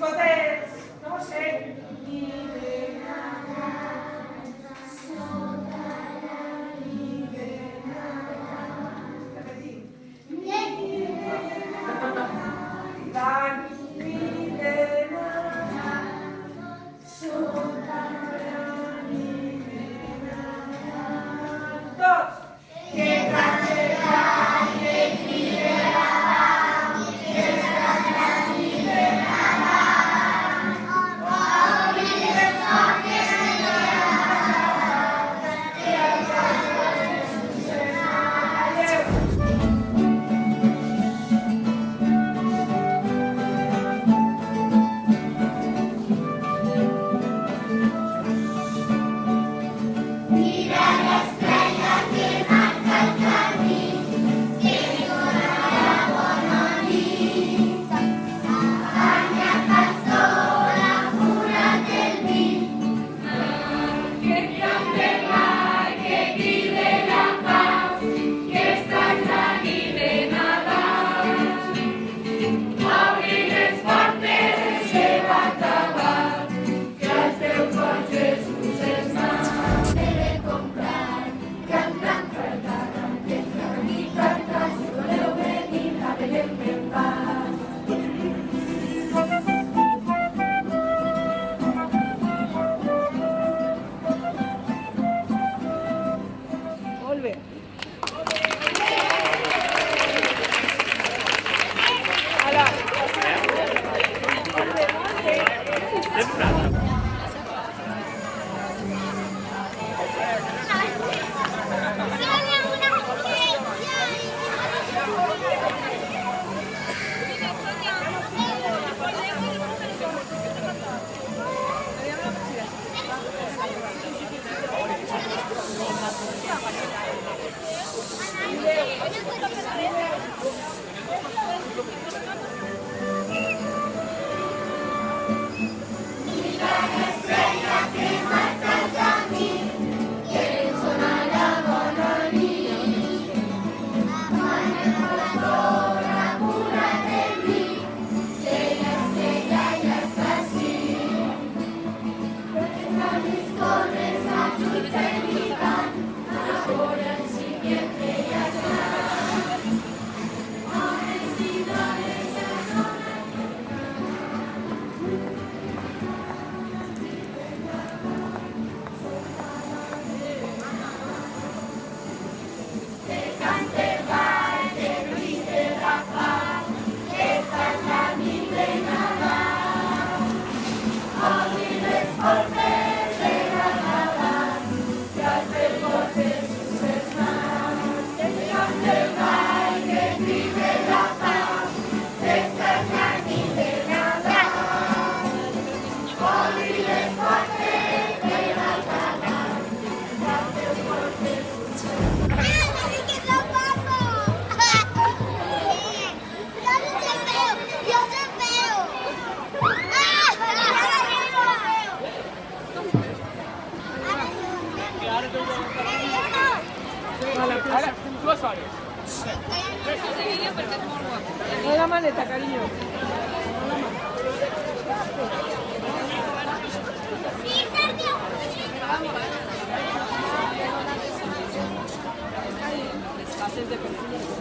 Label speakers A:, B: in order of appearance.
A: discotecas, no sé, ni de nada, sota ni de nada. Repetir. Ni de nada, ni de nada, sota ni de nada. Dos. Que cante la que quiera, que cante ni de nada.
B: Ahora, tú vas a ver.
A: No la maleta, cariño. Haces de perfil.